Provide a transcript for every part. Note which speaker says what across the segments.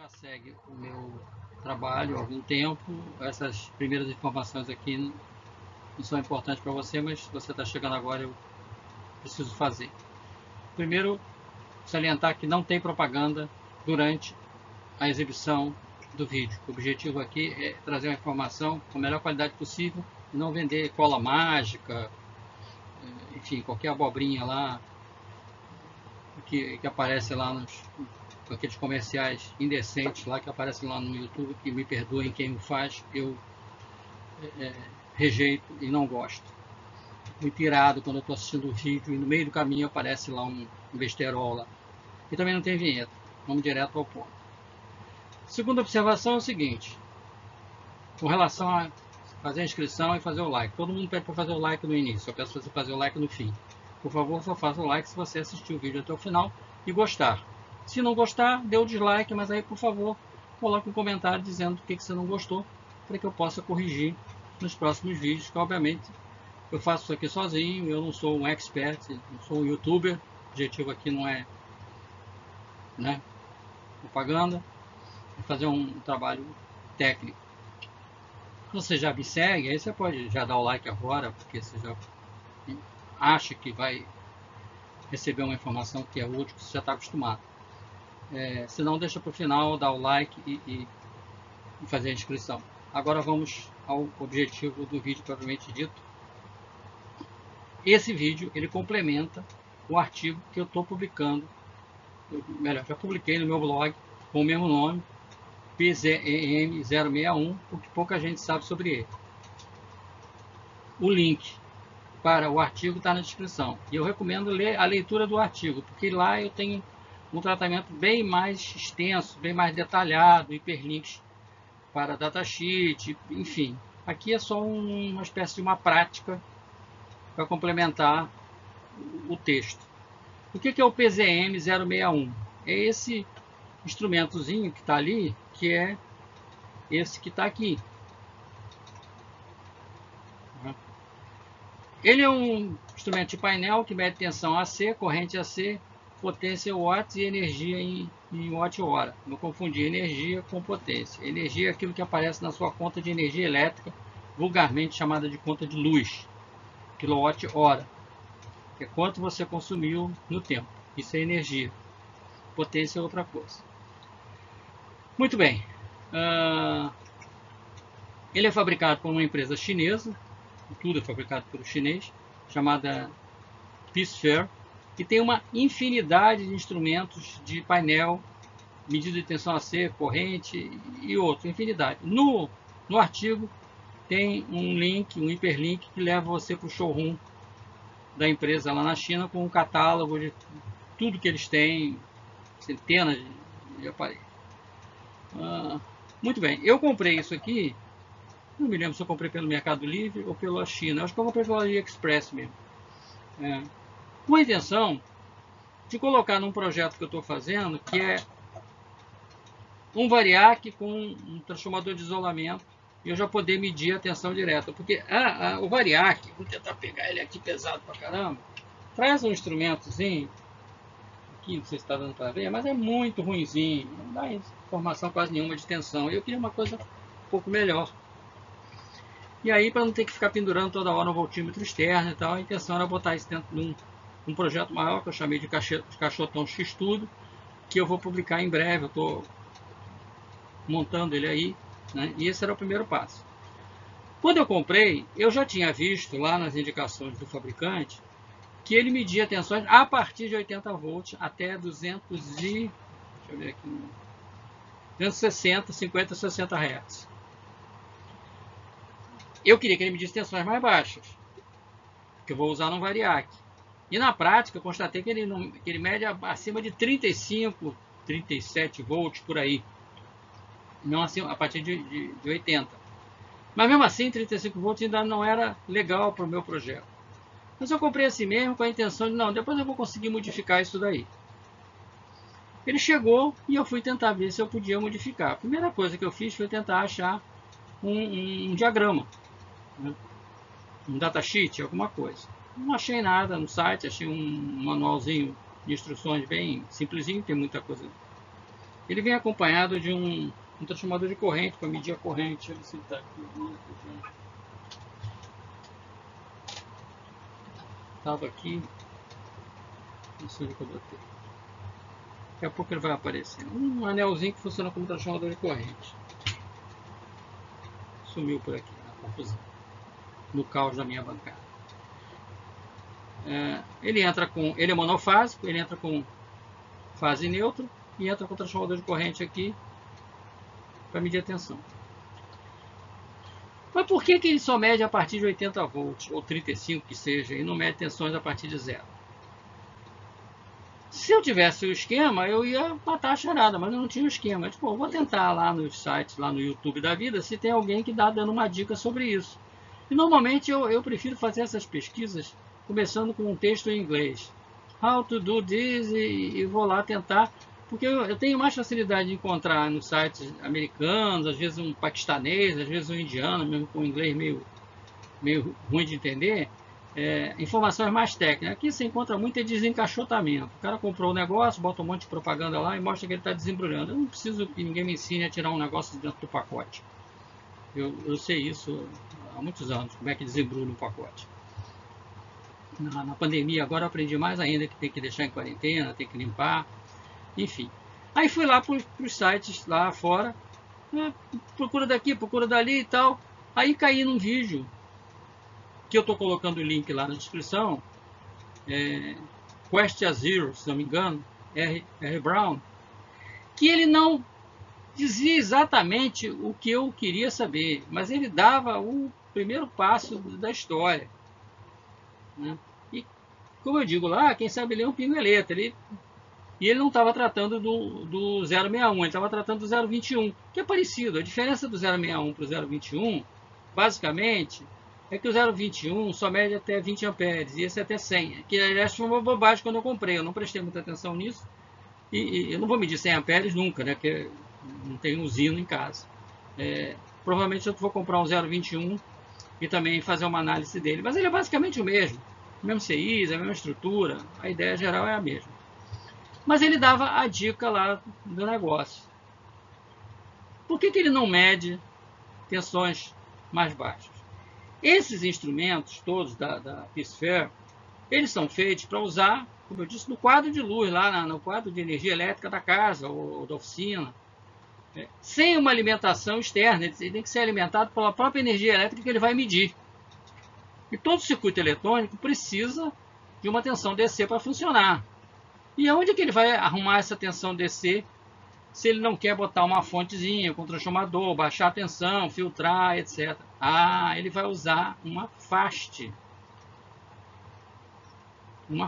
Speaker 1: já segue o meu trabalho há algum tempo, essas primeiras informações aqui não são importantes para você, mas se você está chegando agora, eu preciso fazer. Primeiro, salientar que não tem propaganda durante a exibição do vídeo. O objetivo aqui é trazer uma informação com a melhor qualidade possível e não vender cola mágica, enfim, qualquer abobrinha lá que aparece lá nos aqueles comerciais indecentes lá que aparecem lá no YouTube, que me perdoem quem o faz, eu rejeito e não gosto. Muito irado quando eu estou assistindo o vídeo e no meio do caminho aparece lá um besterol lá. E também não tem vinheta, vamos direto ao ponto. Segunda observação é o seguinte, com relação a fazer a inscrição e fazer o like. Todo mundo pede para fazer o like no início, eu peço para você fazer o like no fim. Por favor, só faça o like se você assistiu o vídeo até o final e gostar. Se não gostar, dê o dislike, mas aí, por favor, coloque um comentário dizendo o que você não gostou, para que eu possa corrigir nos próximos vídeos, que obviamente eu faço isso aqui sozinho, eu não sou um expert, não sou um youtuber, o objetivo aqui não é, né, propaganda, é fazer um trabalho técnico. Se você já me segue, aí você pode já dar o like agora, porque você já acha que vai receber uma informação que é útil, que você já está acostumado. Se não, deixa para o final, dar o like e fazer a inscrição. Agora vamos ao objetivo do vídeo propriamente dito. Esse vídeo ele complementa o artigo que eu estou publicando, melhor, já publiquei no meu blog com o mesmo nome, PZEM061, porque pouca gente sabe sobre ele. O link para o artigo está na descrição. E eu recomendo ler a leitura do artigo, porque lá eu tenho um tratamento bem mais extenso, bem mais detalhado, hiperlinks para datasheet, enfim. Aqui é só uma espécie de uma prática para complementar o texto. O que é o PZM061? É esse instrumentozinho que está ali, que é esse que está aqui. Ele é um instrumento de painel que mede tensão AC, corrente AC, potência watts e energia em watt-hora. Não confundir energia com potência. Energia é aquilo que aparece na sua conta de energia elétrica, vulgarmente chamada de conta de luz, quilowatt-hora. É quanto você consumiu no tempo. Isso é energia. Potência é outra coisa. Muito bem. Ele é fabricado por uma empresa chinesa, tudo é fabricado pelo chinês, chamada Pisfair, que tem uma infinidade de instrumentos de painel, medida de tensão AC, corrente e outros, infinidade. No artigo tem um link, um hiperlink que leva você para o showroom da empresa lá na China com um catálogo de tudo que eles têm, centenas de aparelhos. Muito bem, eu comprei isso aqui, não me lembro se eu comprei pelo Mercado Livre ou pela China, acho que eu comprei pela AliExpress mesmo. Com a intenção de colocar num projeto que eu estou fazendo, que é um variac com um transformador de isolamento, e eu já poder medir a tensão direta. Porque o variac, vou tentar pegar ele aqui pesado pra caramba, traz um instrumentozinho, aqui não sei se está dando para ver, mas é muito ruinzinho, não dá informação quase nenhuma de tensão. Eu queria uma coisa um pouco melhor. E aí, para não ter que ficar pendurando toda hora um voltímetro externo e tal, a intenção era botar isso dentro de um projeto maior, que eu chamei de Cachotão X-Tudo, que eu vou publicar em breve. Eu estou montando ele aí, né? E esse era o primeiro passo. Quando eu comprei, eu já tinha visto lá nas indicações do fabricante que ele media tensões a partir de 80 volts até 260, 50, 60 Hz. Eu queria que ele medisse tensões mais baixas, que eu vou usar no variac. E na prática, eu constatei que ele mede acima de 35, 37 volts por aí. Não assim, a partir de 80. Mas mesmo assim, 35 volts ainda não era legal para o meu projeto. Mas eu comprei assim mesmo com a intenção de, não, depois eu vou conseguir modificar isso daí. Ele chegou e eu fui tentar ver se eu podia modificar. A primeira coisa que eu fiz foi tentar achar um diagrama, né? Um datasheet, alguma coisa. Não achei nada no site, achei um manualzinho de instruções bem simplesinho, tem muita coisa Ele vem acompanhado de um transformador de corrente para medir a corrente. Deixa eu ver se ele está aqui. Estava aqui. Não sei onde que eu botei. Daqui a pouco ele vai aparecer. Um anelzinho que funciona como transformador de corrente. Sumiu por aqui, na confusão. No caos da minha bancada. Ele é monofásico, ele entra com fase neutra e entra com transformador de corrente aqui para medir a tensão. Mas por que ele só mede a partir de 80 volts, ou 35 que seja, e não mede tensões a partir de 0? Se eu tivesse o esquema, eu ia matar a charada, mas eu não tinha o esquema. Tipo, eu vou tentar lá nos sites, lá no YouTube da vida, se tem alguém que dá dando uma dica sobre isso. E normalmente eu prefiro fazer essas pesquisas começando com um texto em inglês. How to do this, e vou lá tentar, porque eu tenho mais facilidade de encontrar nos sites americanos, às vezes um paquistanês, às vezes um indiano, mesmo com inglês meio ruim de entender, informações mais técnicas. Aqui você encontra muito desencaixotamento. O cara comprou o negócio, bota um monte de propaganda lá e mostra que ele está desembrulhando. Eu não preciso que ninguém me ensine a tirar um negócio de dentro do pacote. Eu sei isso há muitos anos, como é que desembrulha um pacote. Na pandemia agora eu aprendi mais ainda que tem que deixar em quarentena, tem que limpar, enfim. Aí fui lá para os sites lá fora, procura daqui, procura dali e tal. Aí caí num vídeo, que eu estou colocando o link lá na descrição, Question Zero, se não me engano, R. Brown, que ele não dizia exatamente o que eu queria saber, mas ele dava o primeiro passo da história, né? E, como eu digo lá, quem sabe ler um pingueleta. E ele não estava tratando do 061, ele estava tratando do 021, que é parecido. A diferença do 061 para o 021, basicamente, é que o 021 só mede até 20 amperes, e esse até 100. Que, aliás, foi uma bobagem quando eu comprei, eu não prestei muita atenção nisso. E eu não vou medir 100 amperes nunca, né? Porque não tenho usina em casa. Provavelmente eu vou comprar um 021 e também fazer uma análise dele. Mas ele é basicamente o mesmo CIs, a mesma estrutura, a ideia geral é a mesma. Mas ele dava a dica lá do negócio. Por que ele não mede tensões mais baixas? Esses instrumentos todos da Peacefair, eles são feitos para usar, como eu disse, no quadro de luz, lá no quadro de energia elétrica da casa ou da oficina, sem uma alimentação externa. Ele tem que ser alimentado pela própria energia elétrica que ele vai medir. E todo circuito eletrônico precisa de uma tensão DC para funcionar. E aonde que ele vai arrumar essa tensão DC se ele não quer botar uma fontezinha com transformador, baixar a tensão, filtrar, etc. Ele vai usar uma FAST. Uma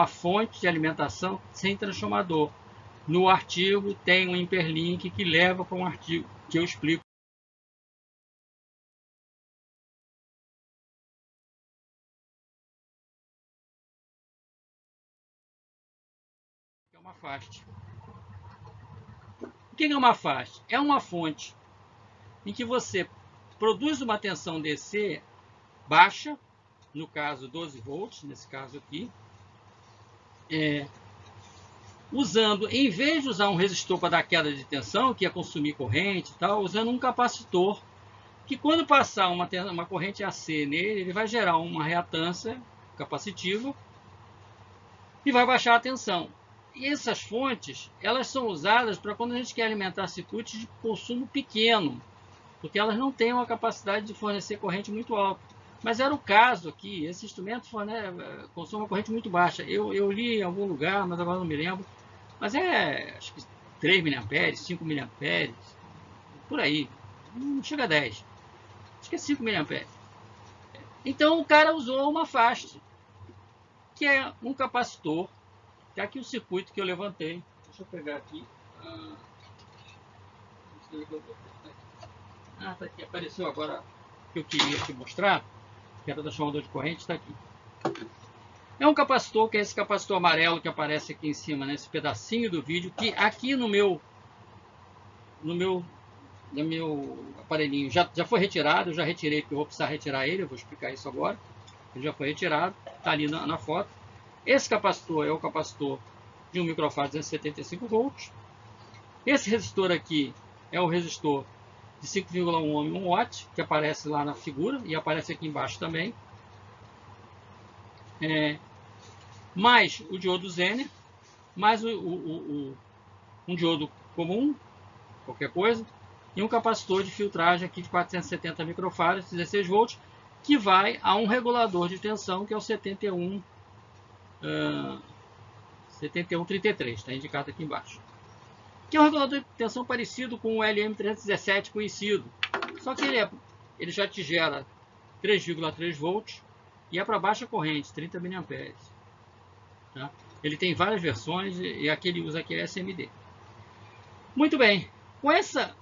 Speaker 1: fonte de alimentação sem transformador. No artigo tem um hiperlink que leva para um artigo que eu explico. É uma FAST. O que é uma FAST? É uma fonte em que você produz uma tensão DC baixa, no caso 12 volts, nesse caso aqui, usando, em vez de usar um resistor para dar queda de tensão, que ia consumir corrente e tal, usando um capacitor, que quando passar uma corrente AC nele, ele vai gerar uma reatância capacitiva e vai baixar a tensão. E essas fontes, elas são usadas para quando a gente quer alimentar circuitos de consumo pequeno, porque elas não têm uma capacidade de fornecer corrente muito alta. Mas era o caso aqui, esse instrumento consome uma corrente muito baixa. Eu li em algum lugar, mas agora não me lembro. Mas acho que 3 mA, 5 mA, por aí. Não chega a 10. Acho que é 5 mA. Então o cara usou uma FAST, que é um capacitor. Tá aqui o circuito que eu levantei. Deixa eu pegar aqui. Tá aqui. Apareceu agora o que eu queria te mostrar, que era o transformador de corrente, está aqui. É um capacitor, que é esse capacitor amarelo que aparece aqui em cima, nesse pedacinho do vídeo, que aqui no meu aparelhinho já foi retirado. Eu já retirei, porque eu vou precisar retirar ele, eu vou explicar isso agora. Ele já foi retirado, está ali na foto. Esse capacitor é o capacitor de um microfaro de 275 volts. Esse resistor aqui é o resistor de 5,1 ohm 1 watt, que aparece lá na figura e aparece aqui embaixo também. Mais o diodo Zener, mais um diodo comum, qualquer coisa, e um capacitor de filtragem aqui de 470 microfarads, 16 volts, que vai a um regulador de tensão, que é o 7133, está indicado aqui embaixo. Que é um regulador de tensão parecido com o LM317 conhecido, só que ele já te gera 3,3 volts e é para baixa corrente, 30 mA. Tá? Ele tem várias versões e aqui ele usa aqui SMD. Muito bem, com essa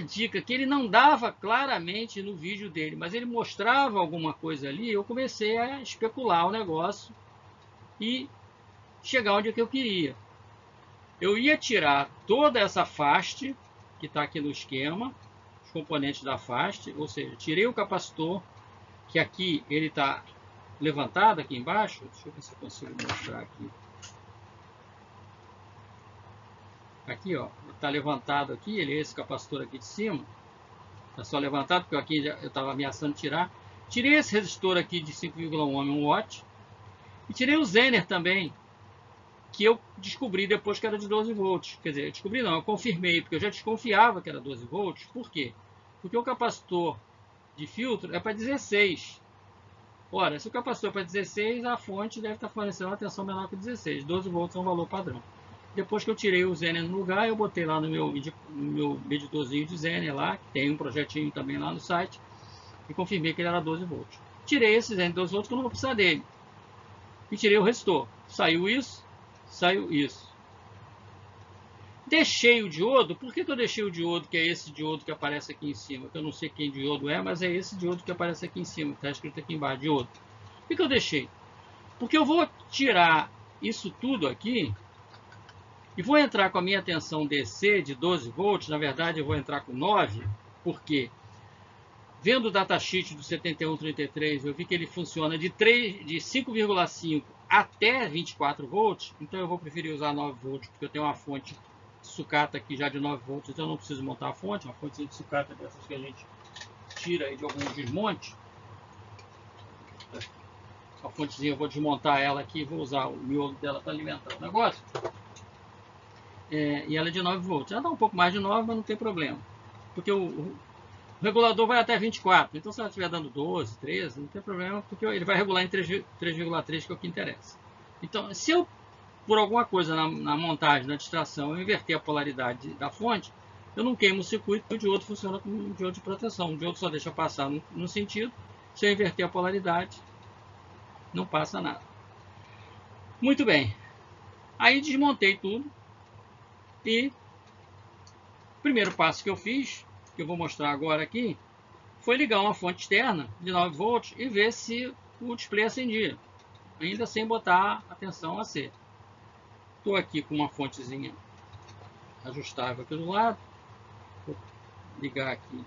Speaker 1: dica que ele não dava claramente no vídeo dele, mas ele mostrava alguma coisa ali, eu comecei a especular o negócio e chegar onde eu queria. Eu ia tirar toda essa FAST, que está aqui no esquema, os componentes da FAST, ou seja, tirei o capacitor, que aqui ele está levantado aqui embaixo. Deixa eu ver se eu consigo mostrar aqui. Aqui, ó, está levantado aqui, ele é esse capacitor aqui de cima. Está só levantado, porque aqui eu estava ameaçando tirar. Tirei esse resistor aqui de 5,1 ohm 1 watt. E tirei o Zener também, que eu descobri depois que era de 12 volts. Quer dizer, eu descobri não, eu confirmei, porque eu já desconfiava que era 12 volts. Por quê? Porque o capacitor de filtro é para 16. Ora, se o capacitor é para 16, a fonte deve estar fornecendo uma tensão menor que 16. 12 volts é um valor padrão. Depois que eu tirei o Zener no lugar, eu botei lá no meu meditorzinho de Zener lá, que tem um projetinho também lá no site, e confirmei que ele era 12 volts. Tirei esse Zener 12 volts, que eu não vou precisar dele. E tirei o resistor. Saiu isso. Saiu isso. Deixei o diodo. Por que eu deixei o diodo, que é esse diodo que aparece aqui em cima? Que eu não sei quem diodo é, mas é esse diodo que aparece aqui em cima. Está escrito aqui embaixo, diodo. Por que eu deixei? Porque eu vou tirar isso tudo aqui e vou entrar com a minha tensão DC de 12 volts. Na verdade, eu vou entrar com 9. Por quê? Vendo o datasheet do 7133, eu vi que ele funciona de 5,5 até 24 volts, então eu vou preferir usar 9 volts, porque eu tenho uma fonte sucata aqui já de 9 volts, então eu não preciso montar a fonte, uma fonte de sucata dessas que a gente tira aí de algum desmonte. A fontezinha eu vou desmontar ela aqui, vou usar o miolo dela para alimentar o negócio. E ela é de 9 volts, ela dá um pouco mais de 9, mas não tem problema, porque o regulador vai até 24, então se ela estiver dando 12, 13, não tem problema, porque ele vai regular em 3,3, que é o que interessa. Então, se eu, por alguma coisa na montagem, na distração, eu inverter a polaridade da fonte, eu não queimo o circuito, o diodo funciona como um diodo de proteção. O diodo só deixa passar no sentido, se eu inverter a polaridade, não passa nada. Muito bem. Aí desmontei tudo e o primeiro passo que eu fiz, que eu vou mostrar agora aqui, foi ligar uma fonte externa de 9 volts e ver se o display acendia, ainda sem botar a tensão AC. Estou aqui com uma fontezinha ajustável aqui do lado, vou ligar aqui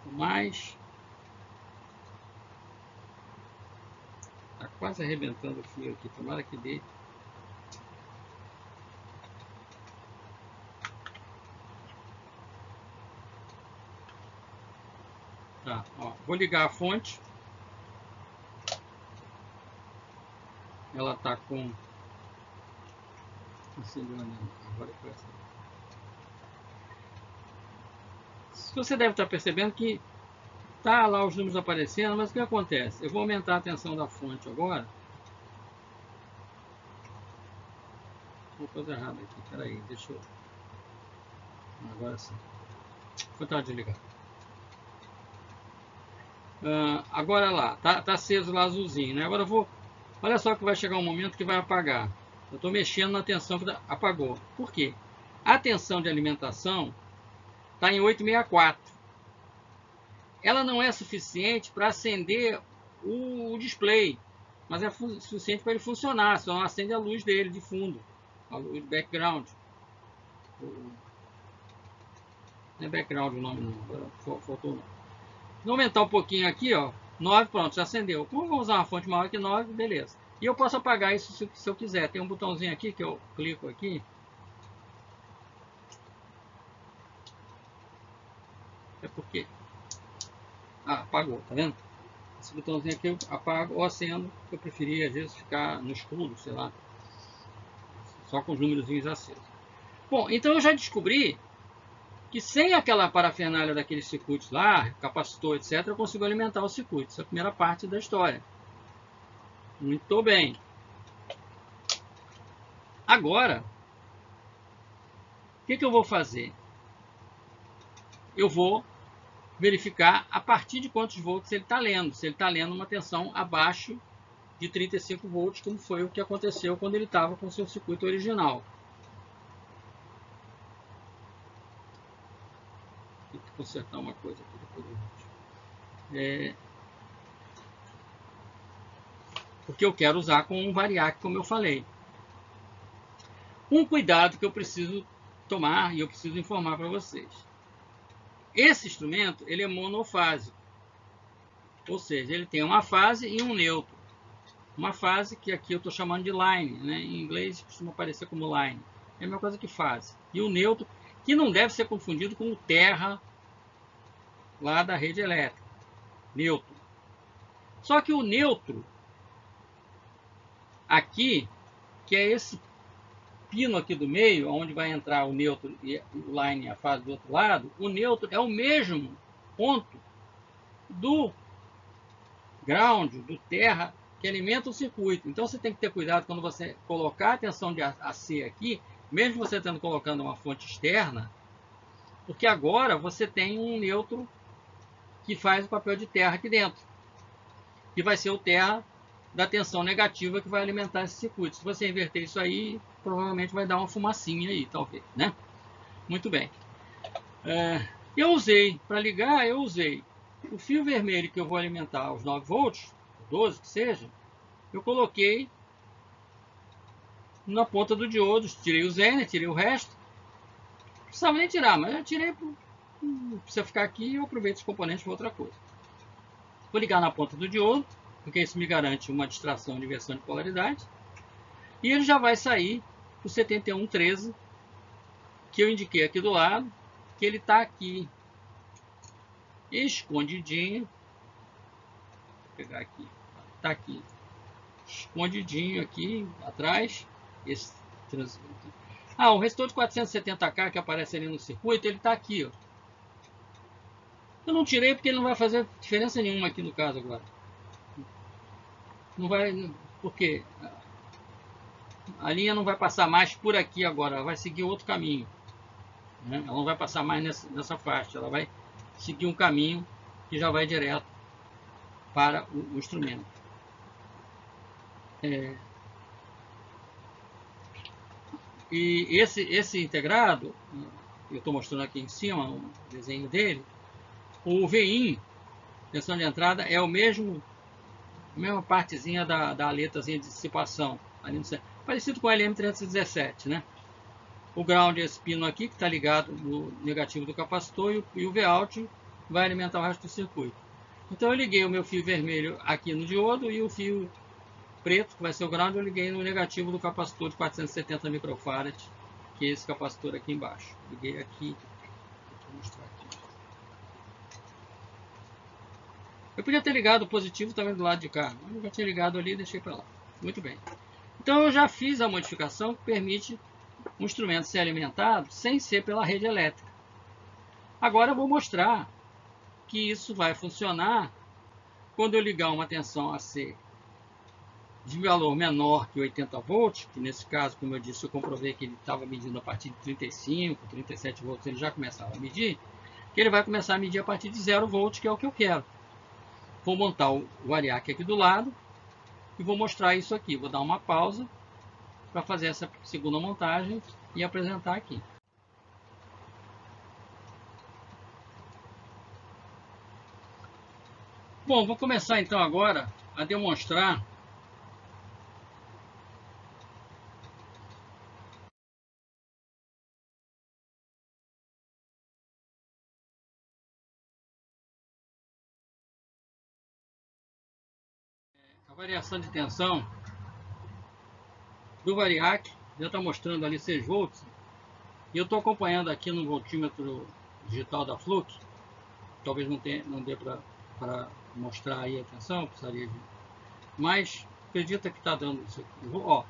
Speaker 1: com mais, está quase arrebentando o fio aqui, tomara que dê. Tá, ó, vou ligar a fonte. Ela está com... Agora foi assim. Você deve estar percebendo que tá lá os números aparecendo, mas o que acontece? Eu vou aumentar a tensão da fonte agora. Vou fazer errado aqui, peraí, deixa eu... Agora sim. Vou tentar desligar. Agora lá, tá aceso lá azulzinho, né? Agora eu vou... Olha só que vai chegar um momento que vai apagar. Eu estou mexendo na tensão que apagou. Por quê? A tensão de alimentação está em 864. Ela não é suficiente para acender o display, mas é suficiente para ele funcionar, só não acende a luz dele de fundo, a luz background. Não é background o nome, não. Faltou o nome. Vou aumentar um pouquinho aqui, ó. 9, pronto, já acendeu. Como vamos usar uma fonte maior que 9, beleza. E eu posso apagar isso se eu quiser. Tem um botãozinho aqui que eu clico aqui. É porque... Ah, apagou, tá vendo? Esse botãozinho aqui eu apago ou acendo, que eu preferia às vezes ficar no escuro, sei lá, só com os númerozinhos acesos. Bom, então eu já descobri que sem aquela parafernália daqueles circuitos lá, capacitor, etc., eu consigo alimentar o circuito. Essa é a primeira parte da história. Muito bem. Agora, o que eu vou fazer? Eu vou verificar a partir de quantos volts ele está lendo. Se ele está lendo uma tensão abaixo de 35 volts, como foi o que aconteceu quando ele estava com o seu circuito original. Vou consertar uma coisa aqui depois. Porque eu quero usar com um variac, como eu falei. Um cuidado que eu preciso tomar e eu preciso informar para vocês. Esse instrumento ele é monofásico, ou seja, ele tem uma fase e um neutro. Uma fase que aqui eu estou chamando de line, né? Em inglês costuma aparecer como line. É a mesma coisa que fase. E o neutro, que não deve ser confundido com o terra lá da rede elétrica. Neutro. Só que o neutro aqui, que é esse pino aqui do meio, onde vai entrar o neutro e o line e a fase do outro lado, o neutro é o mesmo ponto do ground, do terra, que alimenta o circuito. Então você tem que ter cuidado quando você colocar a tensão de AC aqui, mesmo você tendo colocando uma fonte externa, porque agora você tem um neutro que faz o papel de terra aqui dentro, que vai ser o terra da tensão negativa que vai alimentar esse circuito. Se você inverter isso aí, provavelmente vai dar uma fumacinha aí, talvez, né? Muito bem. Eu usei, para ligar, eu usei o fio vermelho que eu vou alimentar aos 9 volts, 12 que seja, eu coloquei na ponta do diodo, tirei o Zener, tirei o resto. Não precisava nem tirar, mas eu tirei, não precisa ficar aqui e eu aproveito os componentes para outra coisa. Vou ligar na ponta do diodo, porque isso me garante uma distração de inversão de polaridade. E ele já vai sair o 7113, que eu indiquei aqui do lado, que ele está aqui escondidinho. Vou pegar aqui, está aqui escondidinho aqui atrás. Esse o resistor de 470K que aparece ali no circuito, ele está aqui, ó. Eu não tirei porque ele não vai fazer diferença nenhuma aqui no caso agora. Não vai, porque a linha não vai passar mais por aqui agora, ela vai seguir outro caminho, né? Ela não vai passar mais nessa faixa, ela vai seguir um caminho que já vai direto para o instrumento. E esse integrado, eu estou mostrando aqui em cima o desenho dele, o VIN, tensão de entrada, é a mesma partezinha da aletazinha de dissipação, ali no centro, parecido com o LM317, né? O ground é esse pino aqui, que está ligado no negativo do capacitor, e o Vout vai alimentar o resto do circuito. Então eu liguei o meu fio vermelho aqui no diodo e o fio preto, que vai ser o ground, eu liguei no negativo do capacitor de 470 microfarad, que é esse capacitor aqui embaixo. Liguei aqui, vou mostrar aqui. Eu podia ter ligado o positivo também do lado de cá, mas eu já tinha ligado ali e deixei para lá. Muito bem. Então eu já fiz a modificação que permite um instrumento ser alimentado sem ser pela rede elétrica. Agora eu vou mostrar que isso vai funcionar quando eu ligar uma tensão AC de valor menor que 80 volts, que nesse caso, como eu disse, eu comprovei que ele estava medindo a partir de 35, 37 volts, ele já começava a medir, que ele vai começar a medir a partir de 0 volts, que é o que eu quero. Vou montar o variac aqui do lado e vou mostrar isso aqui. Vou dar uma pausa para fazer essa segunda montagem e apresentar aqui. Bom, vou começar então agora a demonstrar a variação de tensão do variac, já está mostrando ali 6 volts, e eu estou acompanhando aqui no voltímetro digital da Flux. Talvez não dê para mostrar aí, atenção, precisaria de... Mas acredita que está dando isso aqui. Ó,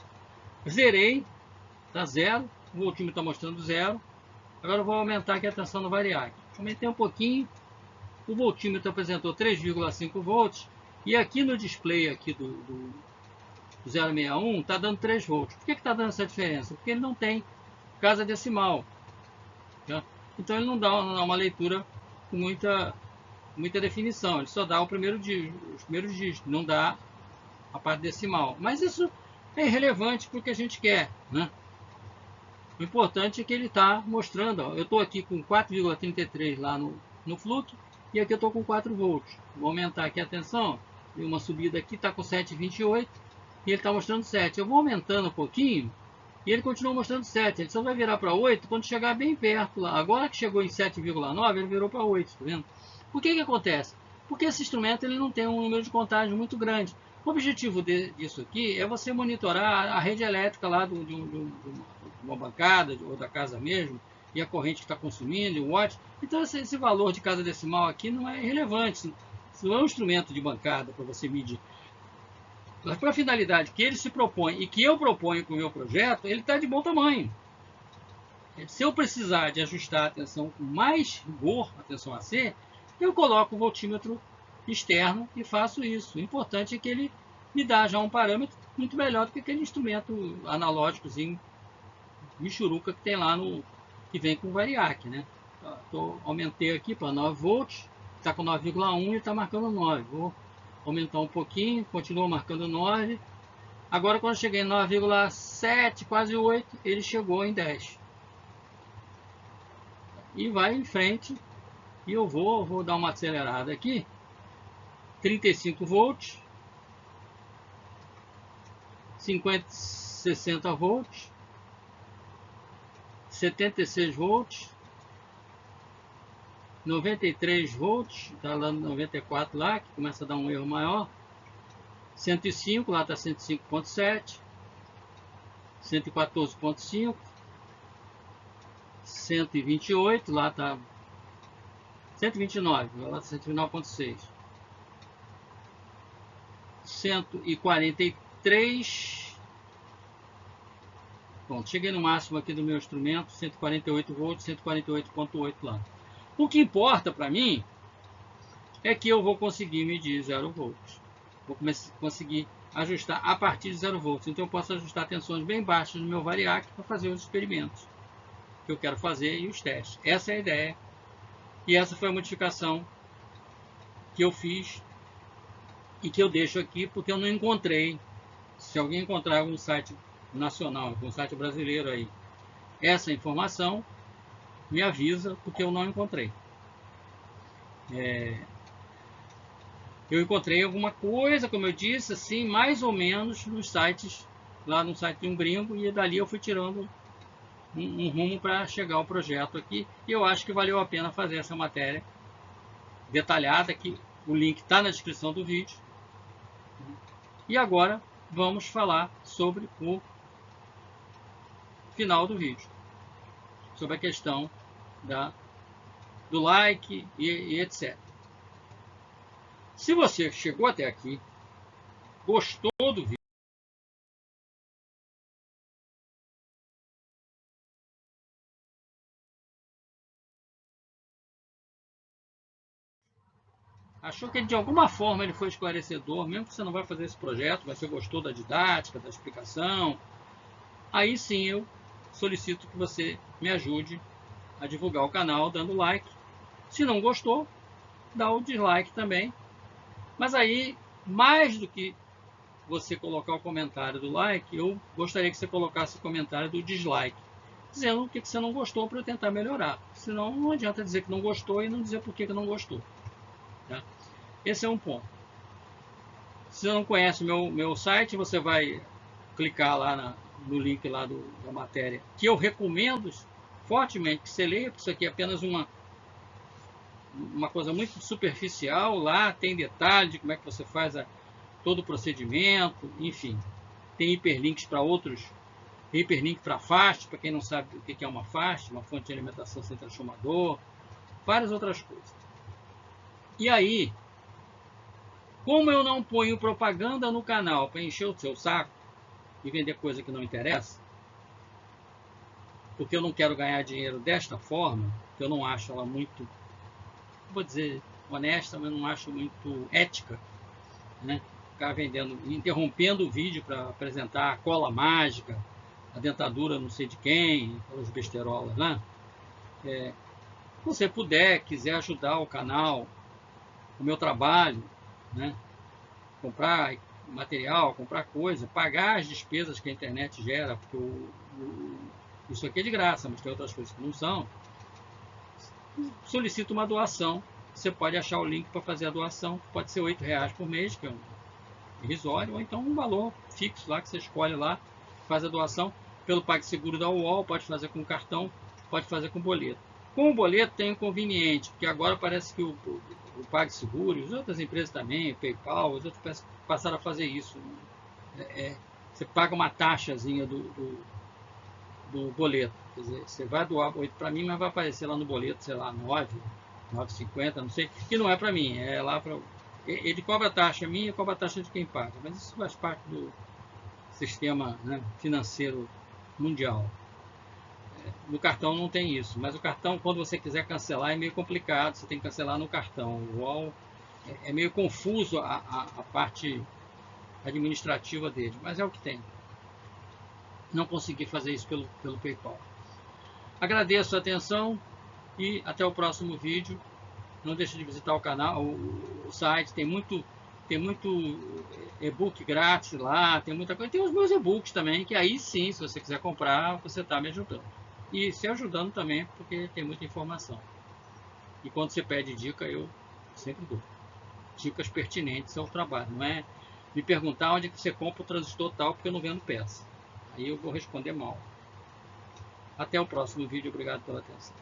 Speaker 1: zerei, está 0, o voltímetro está mostrando 0. Agora eu vou aumentar aqui a tensão no variac. Aumentei um pouquinho, o voltímetro apresentou 3,5 volts, e aqui no display aqui do 061 está dando 3 volts. Por que está dando essa diferença? Porque ele não tem casa decimal, tá? Então ele não dá uma leitura com muita definição, ele só dá os primeiros dígitos, não dá a parte decimal. Mas isso é irrelevante para o que a gente quer, né? O importante é que ele está mostrando, ó, eu estou aqui com 4,33 lá no fluxo, e aqui eu estou com 4 volts. Vou aumentar aqui a tensão, e uma subida aqui está com 7,28, e ele está mostrando 7. Eu vou aumentando um pouquinho, e ele continua mostrando 7. Ele só vai virar para 8 quando chegar bem perto lá. Agora que chegou em 7,9, ele virou para 8, tá vendo? O que acontece? Porque esse instrumento ele não tem um número de contagem muito grande. O objetivo disso aqui é você monitorar a rede elétrica lá de uma bancada ou da casa mesmo, e a corrente que está consumindo, o watt. Então esse valor de casa decimal aqui não é relevante. Isso não é um instrumento de bancada para você medir. Mas para a finalidade que ele se propõe e que eu proponho com o meu projeto, ele está de bom tamanho. Se eu precisar de ajustar a tensão com mais rigor, a tensão AC, eu coloco o voltímetro externo e faço isso. O importante é que ele me dá já um parâmetro muito melhor do que aquele instrumento analógicozinho michuruca que tem lá que vem com o variac, né? Aumentei aqui para 9 volts, está com 9,1 e está marcando 9. Vou aumentar um pouquinho, continua marcando 9. Agora quando eu cheguei em 9,7, quase 8, ele chegou em 10. E vai em frente. E eu vou dar uma acelerada aqui. 35 volts. 60 volts. 76 volts. 93 volts. Está lá no 94 lá, que começa a dar um erro maior. 105, lá está 105.7. 114.5. 128, lá está 129, lá está 129.6. 143. Pronto, cheguei no máximo aqui do meu instrumento, 148 volts, 148.8 lá. O que importa para mim é que eu vou conseguir medir 0 volts. Vou conseguir ajustar a partir de 0 volts. Então eu posso ajustar tensões bem baixas no meu variac para fazer os experimentos que eu quero fazer e os testes. Essa é a ideia. E essa foi a modificação que eu fiz e que eu deixo aqui porque eu não encontrei. Se alguém encontrar algum site nacional, algum site brasileiro aí, essa informação, me avisa porque eu não encontrei. Eu encontrei alguma coisa, como eu disse, assim, mais ou menos nos sites, lá no site de um gringo, e dali eu fui tirando um rumo para chegar ao projeto aqui. E eu acho que valeu a pena fazer essa matéria detalhada, que o link está na descrição do vídeo. E agora vamos falar sobre o final do vídeo, sobre a questão do like e etc. Se você chegou até aqui, gostou do vídeo, achou que de alguma forma ele foi esclarecedor, mesmo que você não vai fazer esse projeto, mas você gostou da didática, da explicação, aí sim eu solicito que você me ajude a divulgar o canal dando like. Se não gostou, dá o dislike também. Mas aí, mais do que você colocar o comentário do like, eu gostaria que você colocasse o comentário do dislike, dizendo o que você não gostou para eu tentar melhorar. Senão não adianta dizer que não gostou e não dizer por que não gostou. Tá? Esse é um ponto. Se você não conhece o meu site, você vai clicar lá no link lá da matéria, que eu recomendo fortemente que você leia, porque isso aqui é apenas uma coisa muito superficial. Lá tem detalhe de como é que você faz todo o procedimento, enfim. Tem hiperlinks para outros Hyperlink para fast, para quem não sabe o que é uma fast, uma fonte de alimentação sem transformador, várias outras coisas. E aí, como eu não ponho propaganda no canal para encher o seu saco e vender coisa que não interessa, porque eu não quero ganhar dinheiro desta forma, que eu não acho ela muito, vou dizer, honesta, mas não acho muito ética, né? Ficar vendendo, interrompendo o vídeo para apresentar a cola mágica, a dentadura não sei de quem, aquelas besteirolas, né? Se você puder, quiser ajudar o canal, o meu trabalho, né? Comprar material, comprar coisa, pagar as despesas que a internet gera, porque isso aqui é de graça, mas tem outras coisas que não são. Solicita uma doação. Você pode achar o link para fazer a doação, pode ser R$8 por mês, que é um irrisório, ou então um valor fixo lá que você escolhe lá, faz a doação pelo PagSeguro da UOL, pode fazer com cartão, pode fazer com boleto. Com o boleto tem o conveniente, porque agora parece que o PagSeguro, e as outras empresas também, o PayPal, os outros passaram a fazer isso. Você paga uma taxazinha do boleto. Quer dizer, você vai doar boleto para mim, mas vai aparecer lá no boleto, sei lá, 9,50, não sei, que não é para mim, é lá para... Ele cobra a taxa minha e cobra a taxa de quem paga, mas isso faz parte do sistema, né, financeiro mundial. No cartão não tem isso, mas o cartão, quando você quiser cancelar, é meio complicado, você tem que cancelar no cartão. O UOL é meio confuso a parte administrativa dele, mas é o que tem. Não consegui fazer isso pelo PayPal. Agradeço a atenção e até o próximo vídeo. Não deixe de visitar o canal, o site, tem muito e-book grátis lá, tem muita coisa. Tem os meus e-books também, que aí sim, se você quiser comprar, você está me ajudando. E se ajudando também, porque tem muita informação. E quando você pede dica, eu sempre dou. Dicas pertinentes ao trabalho. Não é me perguntar onde que você compra o transistor tal, porque eu não vendo peça. Aí eu vou responder mal. Até o próximo vídeo. Obrigado pela atenção.